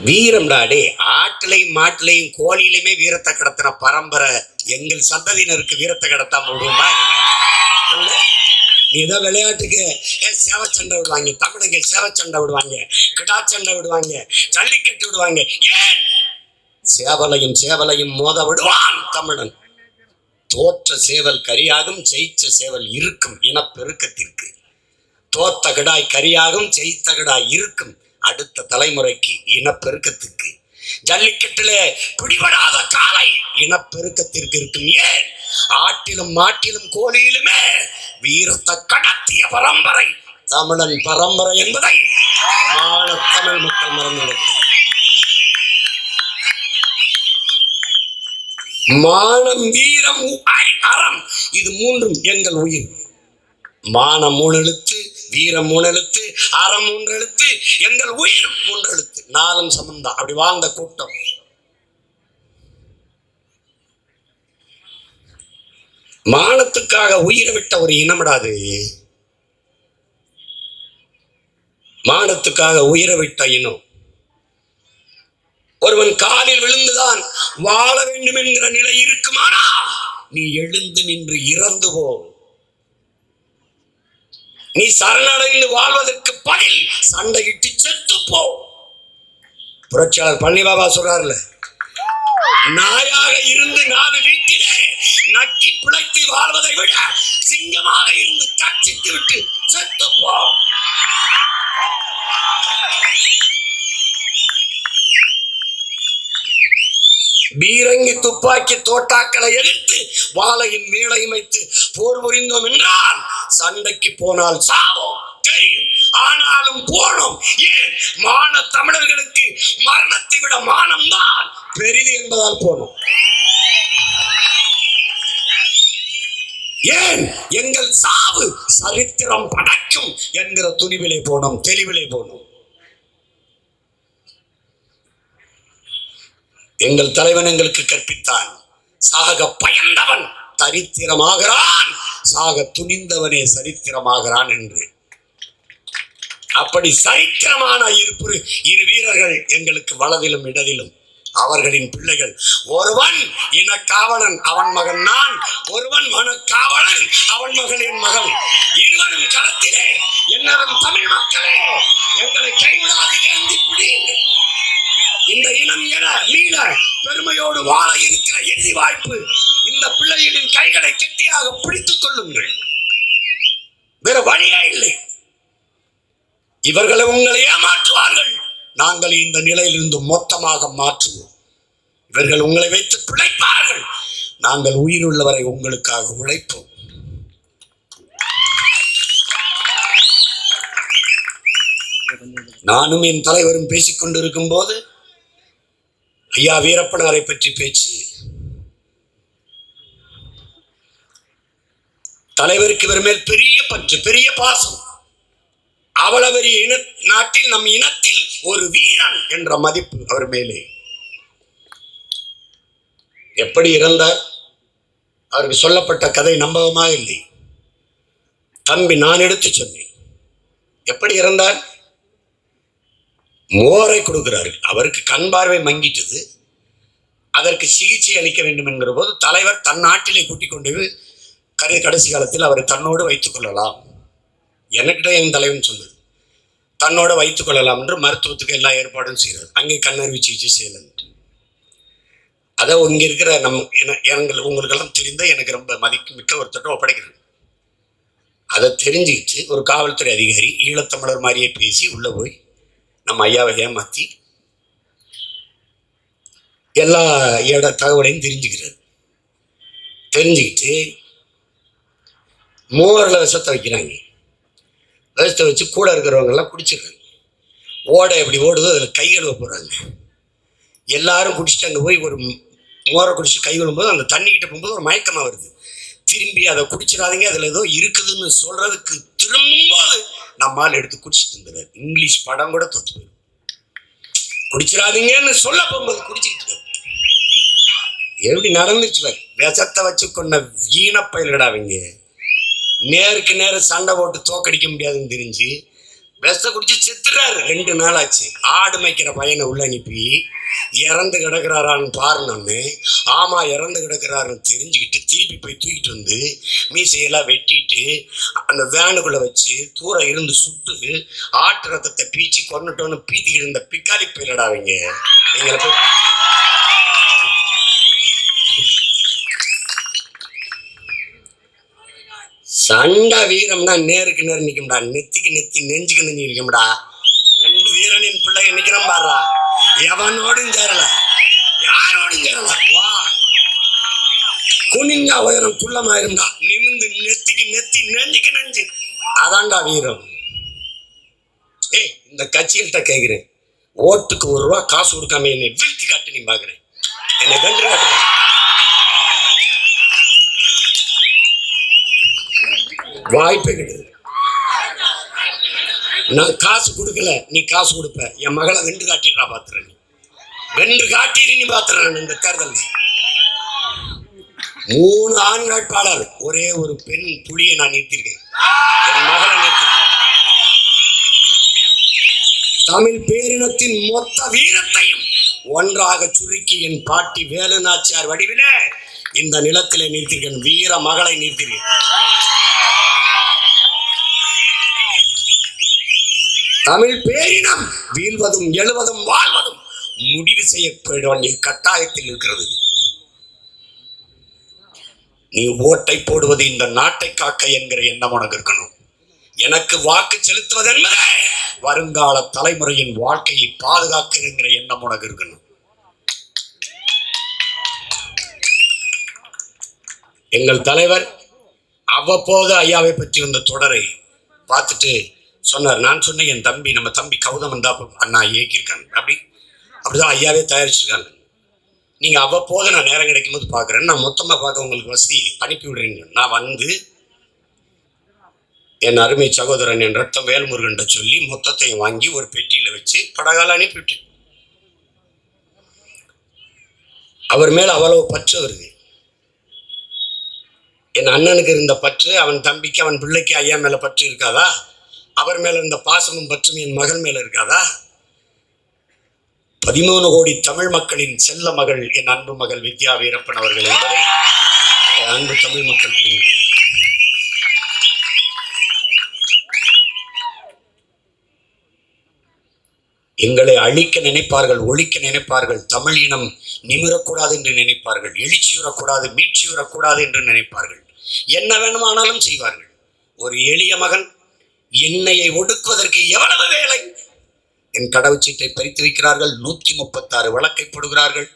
வீரம்டாடே, ஆட்டிலையும் மாட்டிலையும் கோழியிலுமே வீரத்தை கடத்தின பரம்பரை எங்கள் சந்ததியினருக்கு வீரத்தை கடத்தாம விடுவோமா? நீ ஏதோ விளையாட்டுக்கு சேவச்சண்டை விடுவாங்க, தமிழங்க சேவச்சண்டை விடுவாங்க, கிடாச்சண்டை விடுவாங்க, ஜல்லிக்கட்டு விடுவாங்க. ஏன் சேவலையும் சேவலையும் மோத விடுவான் தமிழன். தோற்ற சேவல் கரியாகும், ஜெயிச்ச சேவல் இருக்கும் இனப்பெருக்கத்திற்கு. தோத்த கிடாய் கரியாகும், ஜெயித்த கிடாய் இருக்கும் அடுத்த தலைமுறைக்கு இனப்பெருக்கத்துக்கு. ஜல்லிக்கட்டில பிடிபடாத காலை இனப்பெருக்கத்திற்கு இருக்கும். ஏன் ஆட்டிலும் மாட்டிலும் கோழியிலுமே வீரத்தை கடத்திய பரம்பரை தமிழன் பரம்பரை என்பதை தமிழ் மக்கள் மறந்து. மானம், வீரம், அறம், இது மூன்றும் எங்கள் உயிர். மானம் 3 எழுத்து, வீரம் 3 எழுத்து, அறம் 3 எழுத்து, எங்கள் உயிர் 3 எழுத்து. 4 சமந்தான். அப்படி வாழ்ந்த கூட்டம். மானத்துக்காக உயிரை விட்ட ஒரு இனமிடாது. மானத்துக்காக உயிரை விட்ட இனம். ஒருவன் காலில் விழுந்துதான் வாழ வேண்டும் என்கிற நிலை இருக்குமானா நீ எழுந்து நின்று இறந்து போ. நீ சரணடைந்து வாழ்வதற்கு பதில் சண்டையிட்டு செத்து போ. புரட்சியாளர் பழனி பாபா சொல்றாருல, நாயாக இருந்து 4 வீட்டிலே நக்கி பிழைத்து வாழ்வதை விட சிங்கமாக இருந்து கட்சித்து விட்டு செத்து போ. பீரங்கி, துப்பாக்கி, தோட்டாக்களை எதிர்த்து வாளையின் மேலையும் வைத்து போர் புரிந்தோம் என்றால் சண்டைக்கு போனால் சாவோம் தெரியும். ஆனாலும் போனோம். ஏன்? மான தமிழர்களுக்கு மரணத்தை விட மானம் தான் பெரிது என்பதால் போனோம். ஏன்? எங்கள் சாவு சரித்திரம் படைக்கும் என்கிற துணிவிலே போனோம், தெளிவிலே போனோம். எங்கள் தலைவன் எங்களுக்கு கற்பித்தான், சாக பயந்தவன் தரித்திரமாகிறான், சாக துணிந்தவனே சரித்திரமாகிறான் என்று. அப்படி சரித்திரமான இரு வீரர்கள் எங்களுக்கு வலதிலும் இடதிலும். அவர்களின் பிள்ளைகள். ஒருவன் இனக்காவலன், அவன் மகன் நான். ஒருவன் மனக்காவலன், அவன் மகள் என் மகள். இருவரும் களத்திலே. என்னரும் தமிழ் மக்களே, எங்களை கைவிடாது ஏந்தி பிடியுங்கள். இந்த இனம் என மீள பெருமையோடு வாழ இருக்கிற இறுதி வாய்ப்பு. இந்த பிள்ளைகளின் கைகளை கெட்டியாக பிடித்துக் கொள்ளுங்கள். வேற வழியே இல்லை. இவர்களை உங்களை ஏமாற்றுவார்கள், நாங்கள் இந்த நிலையிலிருந்து மொத்தமாக மாற்றுவோம். இவர்கள் உங்களை வைத்து பிழைப்பார்கள், நாங்கள் உயிருள்ளவரை உங்களுக்காக உழைப்போம். நானும் என் தலைவரும் பேசிக் கொண்டிருக்கும் போது ஐயா வீரப்பனாரை பற்றி பேச்சு. தலைவருக்கு இவர் மேல் பெரிய பற்று, பெரிய பாசம். அவளவரி நாட்டில், நம் இனத்தில் ஒரு வீரன் என்ற மதிப்பு அவர் மேலே. எப்படி இறந்தார்? அவருக்கு சொல்லப்பட்ட கதை நம்பகமாக இல்லை. தம்பி, நான் எடுத்து சொன்னேன். எப்படி இறந்தார்? மோரை கொடுக்கிறார்கள். அவருக்கு கண் பார்வை மங்கிட்டது. அதற்கு சிகிச்சை அளிக்க வேண்டும் என்கிற போது தலைவர் தன் நாட்டிலே கூட்டிக் கொண்டு கடைசி காலத்தில் அவரை தன்னோடு வைத்துக் கொள்ளலாம். எனக்கிட்ட என் தலைவன் சொன்னது, தன்னோட வைத்துக் கொள்ளலாம் என்று மருத்துவத்துக்கு எல்லா ஏற்பாடும் செய்கிறார். அங்கே கண்ணறுவை சிகிச்சை செய்யலாம். அதை இங்கே இருக்கிற உங்களுக்கெல்லாம் தெரிந்த எனக்கு ரொம்ப மதிப்புமிக்க ஒருத்தட்ட ஒப்படைக்கிறது. அதை தெரிஞ்சுக்கிட்டு ஒரு காவல்துறை அதிகாரி ஈழத்தமிழர் மாதிரியே பேசி உள்ள போய் நம்ம ஐயாவை ஏமாற்றி எல்லா தகவலையும் தெரிஞ்சுக்கிட்டு மோரில் விஷத்தை வைக்கிறாங்க. விஷத்தை வச்சு கூட இருக்கிறவங்கெல்லாம் குடிச்சிடுறாங்க. ஓடை எப்படி ஓடுதோ அதில் கை கழுவ போகிறாங்க. எல்லாரும் குடிச்சிட்டு அங்கே போய் ஒரு மோரை குடிச்சு கை கழுவும்போது அந்த தண்ணிக்கிட்ட போகும்போது ஒரு மயக்கமாக வருது. திரும்பி அதை குடிச்சிடாதீங்க, அதில் ஏதோ இருக்குதுன்னு சொல்கிறதுக்கு திரும்பும்போது நம்மால் எடுத்து குடிச்சிட்டு இருந்தது. இங்கிலீஷ் படம் கூட தோற்று போயிடும். குடிச்சிடாதீங்கன்னு சொல்ல போகும்போது குடிச்சிக்கிட்டு எப்படி நடந்துச்சு. விஷத்தை வச்சு கொண்ட வீணப்பயில்டாவீங்க. நேருக்கு நேரம் சண்டை போட்டு தோக்கடிக்க முடியாதுன்னு தெரிஞ்சு விஷத்தை குடிச்சு செத்துறாரு. 2 நாள் ஆச்சு. ஆடு மேய்க்கிற பையனை உள்ள அனுப்பி இறந்து கிடக்குறாரான்னு பாருன்னு, ஆமா இறந்து கிடக்குறாருன்னு தெரிஞ்சுக்கிட்டு திருப்பி போய் தூக்கிட்டு வந்து மீசையெல்லாம் வெட்டிட்டு அந்த வேனுக்குள்ள வச்சு தூரம் இருந்து சுட்டு ஆட்டு ரத்தத்தை பீச்சி கொண்டுட்டோன்னு பீத்திக்கிட்டு இருந்த பிக்காலி போயிலடா அவங்க எங்களை போய் சண்டை வீரம்னா நேருக்கு நேரம் நிற்கும்டா, நெத்திக்கு நெத்தி நெஞ்சுக்கு நெஞ்சு நிற்கும்டா. 2 வீரனின் பிள்ளைங்க நிற்கிறோம் பாடுறா. எவனோடும் சேரல, யாரோடும் சேரல. வா குனிஞ்சா உயரம் குள்ளமாயிரும்டா, நிமிந்து நெத்திக்கு நெத்தி நெஞ்சுக்கு நெஞ்சு. அதான்டா வீரம். ஏய், இந்த கட்சிகள்கிட்ட கேட்கிறேன், ஓட்டுக்கு 1 ரூபா காசு கொடுக்காம என்னை வீழ்த்தி காட்டு நீ பாக்குறேன். என்னை கண்டு காட்டு. வாய்ப்பே கிடையாது. நான் காசு கொடுக்கல, நீ காசு கொடுப்ப. என் மகளை வென்று காட்டிடுறா பாத்துற. நீ வென்று காட்டிடு, நீ பாத்துற. இந்த தேர்தல் 3 ஆண் வேட்பாளர், ஒரே ஒரு பெண் புலியை நான் நிறுத்திருக்கேன். என் மகளை நிறுத்திருக்கேன். தமிழ் பேரினத்தின் மொத்த வீரத்தையும் ஒன்றாக சுருக்கி என் பாட்டி வேலு நாச்சியார் வடிவில இந்த நிலத்திலே நிறுத்திருக்கேன். வீர மகளை நிறுத்திருக்கேன். தமிழ் பேரினம் வீழ்வதும் எழுவதும் வாழ்வதும் முடிவு செய்யப்பட வேண்டிய கட்டாயத்தில் இருக்கிறது. நீ ஓட்டை போடுவது இந்த நாட்டை காக்க என்கிற எண்ணம் உனக்கு இருக்கணும். எனக்கு வாக்கு செலுத்துவது என்பது வருங்கால தலைமுறையின் வாழ்க்கையை பாதுகாக்க என்கிற எண்ணம் உனக்கு இருக்கணும். எங்கள் தலைவர் அவ்வப்போது ஐயாவை பற்றி வந்த தொடரை பார்த்துட்டு சொன்னார். நான் சொன்னேன், என் தம்பி, நம்ம தம்பி கௌதமன் தான் அண்ணா இயக்கியிருக்காங்க, அப்படிதான் ஐயாவே தயாரிச்சிருக்காங்க. நீங்க அவ்வப்போது நான் நேரம் கிடைக்கும் போது பார்க்குறேன், நான் மொத்தமாக பார்க்க உங்களுக்கு வசதி அனுப்பி விடுறீங்க. நான் வந்து என் அருமை சகோதரன் என் ரத்தம் வேல்முருகன் சொல்லி மொத்தத்தையும் வாங்கி ஒரு பெட்டியில வச்சு படகால அனுப்பிவிட்டேன். அவர் மேல அவ்வளவு பற்று வருது. என் அண்ணனுக்கு இருந்த பற்று அவன் தம்பிக்கு, அவன் பிள்ளைக்கு ஐயா மேல பற்று இருக்காதா? அவர் மேல இருந்த பாசமும் பற்றும் என் மகன் மேல இருக்காதா? 13 கோடி தமிழ் மக்களின் செல்ல மகள் என் அன்பு மகள் வித்யா வீரப்பன் அவர்கள் என்பதை அன்பு தமிழ் மக்கள் புரிந்து. எங்களை அழிக்க நினைப்பார்கள், ஒழிக்க நினைப்பார்கள், தமிழ் இனம் நிமிரக்கூடாது என்று நினைப்பார்கள், எழுச்சியுறக்கூடாது, மீட்சியுறக்கூடாது என்று நினைப்பார்கள். என்ன வேணுமானாலும் செய்வார்கள். ஒரு எளிய மகன் என்னையை ஒடுக்குவதற்கு எவ்வளவு வேலை! என் கடவுச்சீட்டை பறித்து வைக்கிறார்கள். 136 வழக்கை போடுகிறார்கள்.